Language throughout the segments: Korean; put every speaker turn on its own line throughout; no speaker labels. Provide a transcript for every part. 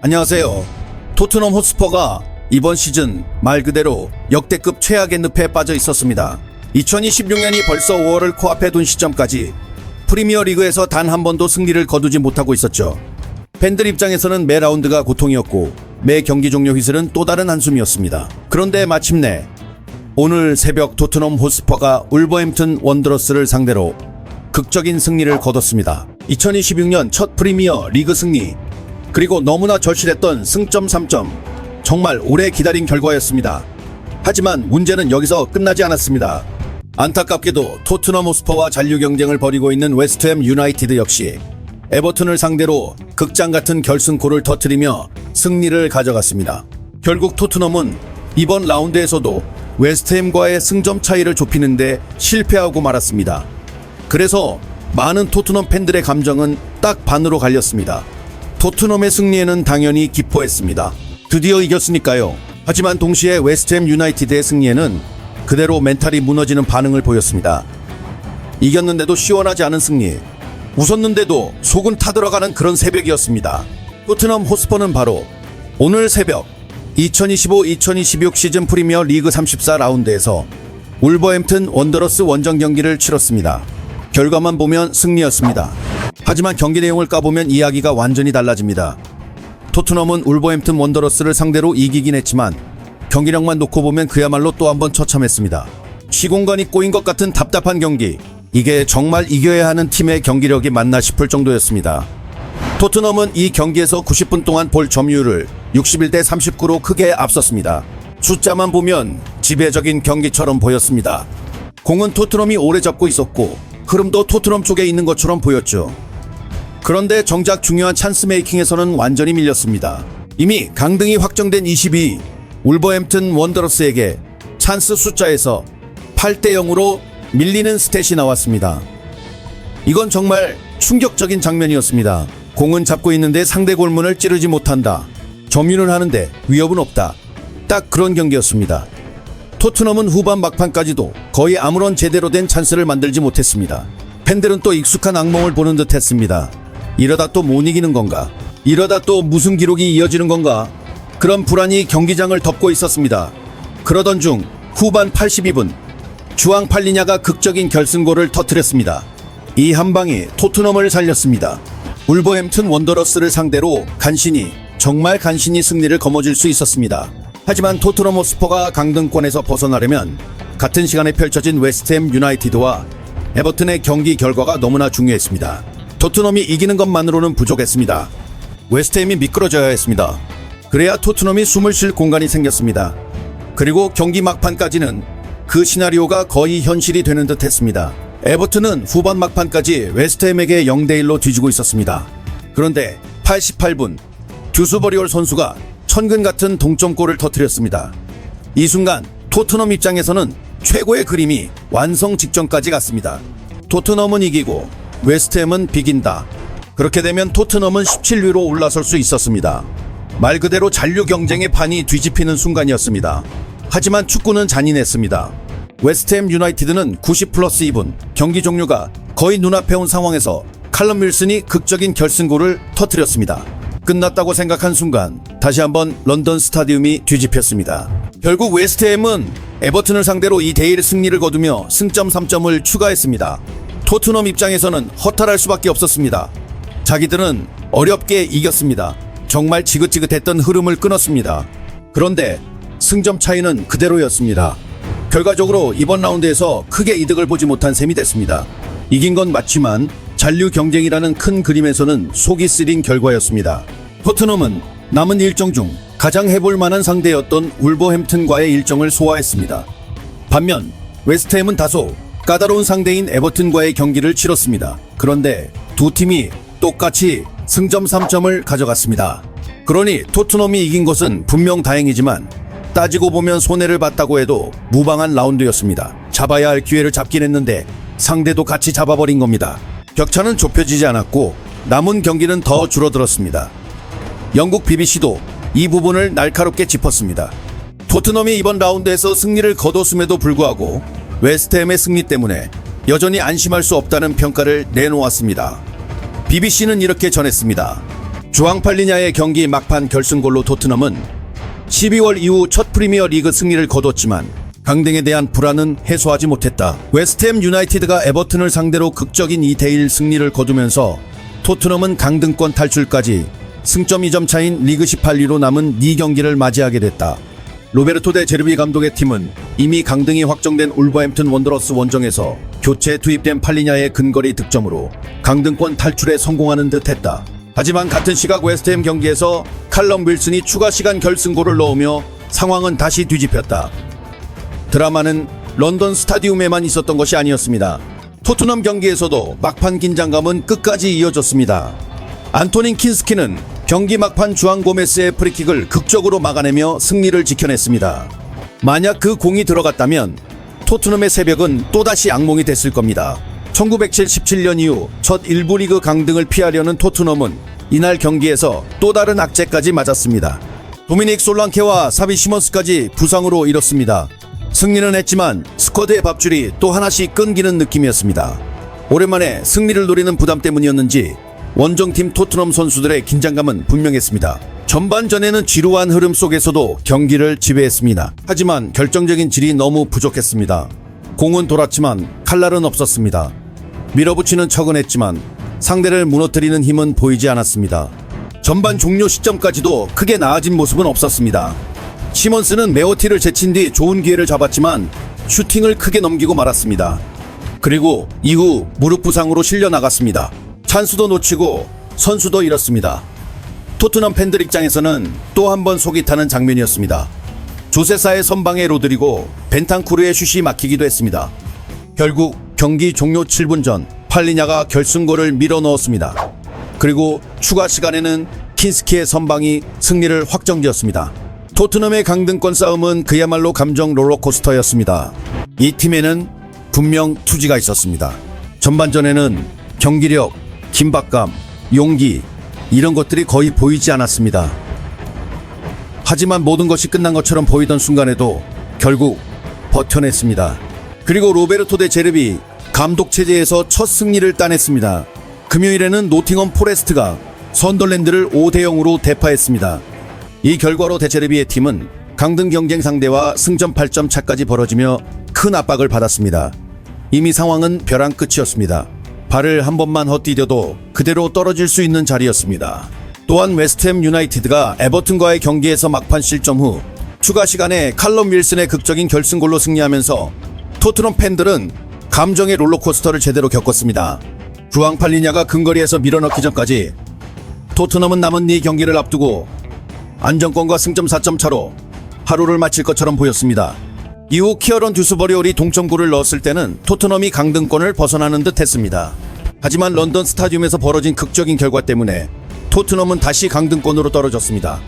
안녕하세요. 토트넘 호스퍼가 이번 시즌 말 그대로 역대급 최악의 늪에 빠져 있었습니다. 2026년이 벌써 5월을 코앞에 둔 시점까지 프리미어 리그에서 단 한 번도 승리를 거두지 못하고 있었죠. 팬들 입장에서는 매 라운드가 고통이었고 매 경기 종료 휘슬은 또 다른 한숨이었습니다. 그런데 마침내 오늘 새벽 토트넘 호스퍼가 울버햄튼 원더러스를 상대로 극적인 승리를 거뒀습니다. 2026년 첫 프리미어 리그 승리, 그리고 너무나 절실했던 승점 3점, 정말 오래 기다린 결과였습니다. 하지만 문제는 여기서 끝나지 않았습니다. 안타깝게도 토트넘 호스퍼와 잔류 경쟁을 벌이고 있는 웨스트햄 유나이티드 역시 에버튼을 상대로 극장 같은 결승골을 터뜨리며 승리를 가져갔습니다. 결국 토트넘은 이번 라운드에서도 웨스트햄과의 승점 차이를 좁히는데 실패하고 말았습니다. 그래서 많은 토트넘 팬들의 감정은 딱 반으로 갈렸습니다. 토트넘의 승리에는 당연히 기뻐했습니다. 드디어 이겼으니까요. 하지만 동시에 웨스트햄 유나이티드의 승리에는 그대로 멘탈이 무너지는 반응을 보였습니다. 이겼는데도 시원하지 않은 승리, 웃었는데도 속은 타들어가는 그런 새벽이었습니다. 토트넘 호스퍼는 바로 오늘 새벽 2025-2026 시즌 프리미어 리그 34라운드에서 울버햄튼 원더러스 원정 경기를 치렀습니다. 결과만 보면 승리였습니다. 하지만 경기 내용을 까보면 이야기가 완전히 달라집니다. 토트넘은 울버햄튼 원더러스를 상대로 이기긴 했지만 경기력만 놓고 보면 그야말로 또 한 번 처참했습니다. 시공간이 꼬인 것 같은 답답한 경기, 이게 정말 이겨야 하는 팀의 경기력이 맞나 싶을 정도였습니다. 토트넘은 이 경기에서 90분 동안 볼 점유율을 61대 39로 크게 앞섰습니다. 숫자만 보면 지배적인 경기처럼 보였습니다. 공은 토트넘이 오래 잡고 있었고 흐름도 토트넘 쪽에 있는 것처럼 보였죠. 그런데 정작 중요한 찬스 메이킹에서는 완전히 밀렸습니다. 이미 강등이 확정된 22 울버햄튼 원더러스에게 찬스 숫자에서 8대 0으로 밀리는 스탯이 나왔습니다. 이건 정말 충격적인 장면이었습니다. 공은 잡고 있는데 상대 골문을 찌르지 못한다. 점유는 하는데 위협은 없다. 딱 그런 경기였습니다. 토트넘은 후반 막판까지도 거의 아무런 제대로 된 찬스를 만들지 못했습니다. 팬들은 또 익숙한 악몽을 보는 듯 했습니다. 이러다 또 못 이기는 건가? 이러다 또 무슨 기록이 이어지는 건가? 그런 불안이 경기장을 덮고 있었습니다. 그러던 중 후반 82분 주앙 팔리냐가 극적인 결승골을 터뜨렸습니다. 이 한 방이 토트넘을 살렸습니다. 울버햄튼 원더러스를 상대로 정말 간신히 승리를 거머쥘 수 있었습니다. 하지만 토트넘 호스퍼가 강등권에서 벗어나려면 같은 시간에 펼쳐진 웨스트햄 유나이티드와 에버튼의 경기 결과가 너무나 중요했습니다. 토트넘이 이기는 것만으로는 부족했습니다. 웨스트햄이 미끄러져야 했습니다. 그래야 토트넘이 숨을 쉴 공간이 생겼습니다. 그리고 경기 막판까지는 그 시나리오가 거의 현실이 되는 듯 했습니다. 에버튼은 후반 막판까지 웨스트햄에게 0대1로 뒤지고 있었습니다. 그런데 88분 듀스버리올 선수가 천근 같은 동점골을 터뜨렸습니다. 이 순간 토트넘 입장에서는 최고의 그림이 완성 직전까지 갔습니다. 토트넘은 이기고 웨스트햄은 비긴다. 그렇게 되면 토트넘은 17위로 올라설 수 있었습니다. 말 그대로 잔류 경쟁의 판이 뒤집히는 순간이었습니다. 하지만 축구는 잔인했습니다. 웨스트햄 유나이티드는 90+2분 경기 종료가 거의 눈앞에 온 상황에서 칼럼 윌슨이 극적인 결승골을 터뜨렸습니다. 끝났다고 생각한 순간 다시 한번 런던 스타디움이 뒤집혔습니다. 결국 웨스트햄은 에버튼을 상대로 2대1 승리를 거두며 승점 3점을 추가했습니다. 토트넘 입장에서는 허탈할 수밖에 없었습니다. 자기들은 어렵게 이겼습니다. 정말 지긋지긋했던 흐름을 끊었습니다. 그런데 승점 차이는 그대로였습니다. 결과적으로 이번 라운드에서 크게 이득을 보지 못한 셈이 됐습니다. 이긴 건 맞지만 잔류 경쟁이라는 큰 그림에서는 속이 쓰린 결과였습니다. 토트넘은 남은 일정 중 가장 해볼 만한 상대였던 울버햄튼과의 일정을 소화했습니다. 반면 웨스트햄은 다소 까다로운 상대인 에버튼과의 경기를 치렀습니다. 그런데 두 팀이 똑같이 승점 3점을 가져갔습니다. 그러니 토트넘이 이긴 것은 분명 다행이지만 따지고 보면 손해를 봤다고 해도 무방한 라운드였습니다. 잡아야 할 기회를 잡긴 했는데 상대도 같이 잡아버린 겁니다. 격차는 좁혀지지 않았고 남은 경기는 더 줄어들었습니다. 영국 BBC도 이 부분을 날카롭게 짚었습니다. 토트넘이 이번 라운드에서 승리를 거뒀음에도 불구하고 웨스트햄의 승리 때문에 여전히 안심할 수 없다는 평가를 내놓았습니다. BBC는 이렇게 전했습니다. 주앙 팔리냐의 경기 막판 결승골로 토트넘은 12월 이후 첫 프리미어 리그 승리를 거뒀지만 강등에 대한 불안은 해소하지 못했다. 웨스트햄 유나이티드가 에버튼을 상대로 극적인 2대1 승리를 거두면서 토트넘은 강등권 탈출까지 승점 2점 차인 리그 18위로 남은 4경기를 맞이하게 됐다. 로베르토 데 제르비 감독의 팀은 이미 강등이 확정된 울버햄튼 원더러스 원정에서 교체 투입된 팔리냐의 근거리 득점으로 강등권 탈출에 성공하는 듯했다. 하지만 같은 시각 웨스트햄 경기에서 칼럼 윌슨이 추가 시간 결승골을 넣으며 상황은 다시 뒤집혔다. 드라마는 런던 스타디움에만 있었던 것이 아니었습니다. 토트넘 경기에서도 막판 긴장감은 끝까지 이어졌습니다. 안토닌 킨스키는 경기 막판 주앙 고메스의 프리킥을 극적으로 막아내며 승리를 지켜냈습니다. 만약 그 공이 들어갔다면 토트넘의 새벽은 또다시 악몽이 됐을 겁니다. 1977년 이후 첫 1부 리그 강등을 피하려는 토트넘은 이날 경기에서 또 다른 악재까지 맞았습니다. 도미닉 솔랑케와 사비 시몬스까지 부상으로 잃었습니다. 승리는 했지만 스쿼드의 밥줄이 또 하나씩 끊기는 느낌이었습니다. 오랜만에 승리를 노리는 부담 때문이었는지 원정팀 토트넘 선수들의 긴장감은 분명했습니다. 전반전에는 지루한 흐름 속에서도 경기를 지배했습니다. 하지만 결정적인 질이 너무 부족했습니다. 공은 돌았지만 칼날은 없었습니다. 밀어붙이는 척은 했지만 상대를 무너뜨리는 힘은 보이지 않았습니다. 전반 종료 시점까지도 크게 나아진 모습은 없었습니다. 시몬스는 메오티를 제친 뒤 좋은 기회를 잡았지만 슈팅을 크게 넘기고 말았습니다. 그리고 이후 무릎 부상으로 실려 나갔습니다. 찬스도 놓치고 선수도 잃었습니다. 토트넘 팬들 입장에서는 또 한 번 속이 타는 장면이었습니다. 조세사의 선방에 로드리고 벤탄쿠르의 슛이 막히기도 했습니다. 결국 경기 종료 7분 전 팔리냐가 결승골을 밀어 넣었습니다. 그리고 추가 시간에는 킨스키의 선방이 승리를 확정지었습니다. 토트넘의 강등권 싸움은 그야말로 감정 롤러코스터였습니다. 이 팀에는 분명 투지가 있었습니다. 전반전에는 경기력, 긴박감, 용기 이런 것들이 거의 보이지 않았습니다. 하지만 모든 것이 끝난 것처럼 보이던 순간에도 결국 버텨냈습니다. 그리고 로베르토 데 제르비 감독 체제에서 첫 승리를 따냈습니다. 금요일에는 노팅엄 포레스트가 선덜랜드를 5대0으로 대파했습니다. 이 결과로 데 제르비의 팀은 강등 경쟁 상대와 승점 8점 차까지 벌어지며 큰 압박을 받았습니다. 이미 상황은 벼랑 끝이었습니다. 발을 한 번만 헛디뎌도 그대로 떨어질 수 있는 자리였습니다. 또한 웨스트햄 유나이티드가 에버튼과의 경기에서 막판 실점 후 추가 시간에 칼럼 윌슨의 극적인 결승골로 승리하면서 토트넘 팬들은 감정의 롤러코스터를 제대로 겪었습니다. 주앙 팔리냐가 근거리에서 밀어넣기 전까지 토트넘은 남은 4경기를 앞두고 안정권과 승점 4점 차로 하루를 마칠 것처럼 보였습니다. 이후 키어런 듀스버리올이 동점골을 넣었을 때는 토트넘이 강등권을 벗어나는 듯 했습니다. 하지만 런던 스타디움에서 벌어진 극적인 결과 때문에 토트넘은 다시 강등권으로 떨어졌습니다.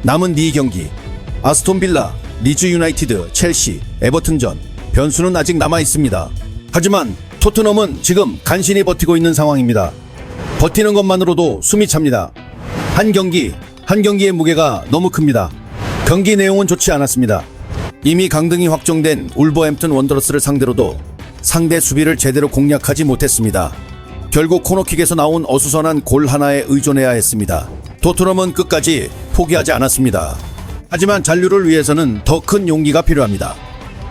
남은 4경기 아스톤 빌라, 리즈 유나이티드, 첼시, 에버튼전 변수는 아직 남아 있습니다. 하지만 토트넘은 지금 간신히 버티고 있는 상황입니다. 버티는 것만으로도 숨이 찹니다. 한 경기의 무게가 너무 큽니다. 경기 내용은 좋지 않았습니다. 이미 강등이 확정된 울버햄튼 원더러스를 상대로도 상대 수비를 제대로 공략하지 못했습니다. 결국 코너킥에서 나온 어수선한 골 하나에 의존해야 했습니다. 토트넘은 끝까지 포기하지 않았습니다. 하지만 잔류를 위해서는 더 큰 용기가 필요합니다.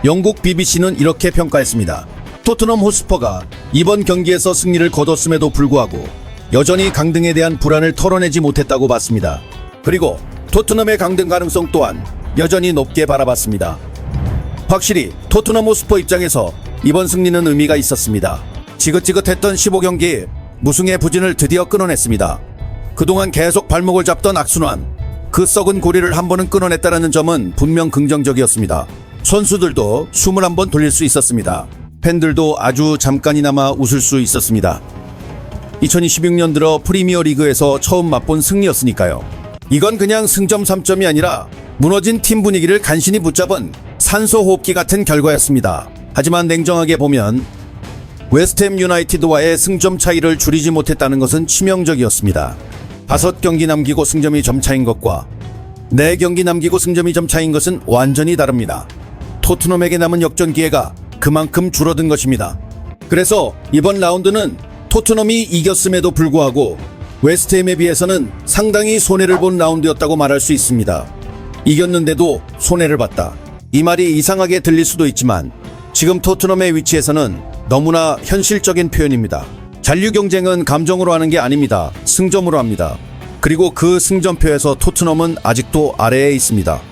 영국 BBC는 이렇게 평가했습니다. 토트넘 호스퍼가 이번 경기에서 승리를 거뒀음에도 불구하고 여전히 강등에 대한 불안을 털어내지 못했다고 봤습니다. 그리고 토트넘의 강등 가능성 또한 여전히 높게 바라봤습니다. 확실히 토트넘 호스퍼 입장에서 이번 승리는 의미가 있었습니다. 지긋지긋했던 15경기 무승의 부진을 드디어 끊어냈습니다. 그동안 계속 발목을 잡던 악순환, 그 썩은 고리를 한 번은 끊어냈다는 점은 분명 긍정적이었습니다. 선수들도 숨을 한 번 돌릴 수 있었습니다. 팬들도 아주 잠깐이나마 웃을 수 있었습니다. 2026년 들어 프리미어 리그에서 처음 맛본 승리였으니까요. 이건 그냥 승점 3점이 아니라 무너진 팀 분위기를 간신히 붙잡은 산소호흡기 같은 결과였습니다. 하지만 냉정하게 보면 웨스트햄 유나이티드와의 승점 차이를 줄이지 못했다는 것은 치명적이었습니다. 5경기 남기고 승점이 점차인 것과 4경기 남기고 승점이 점차인 것은 완전히 다릅니다. 토트넘에게 남은 역전 기회가 그만큼 줄어든 것입니다. 그래서 이번 라운드는 토트넘이 이겼음에도 불구하고 웨스트햄에 비해서는 상당히 손해를 본 라운드였다고 말할 수 있습니다. 이겼는데도 손해를 봤다. 이 말이 이상하게 들릴 수도 있지만 지금 토트넘의 위치에서는 너무나 현실적인 표현입니다. 잔류 경쟁은 감정으로 하는 게 아닙니다. 승점으로 합니다. 그리고 그 승점표에서 토트넘은 아직도 아래에 있습니다.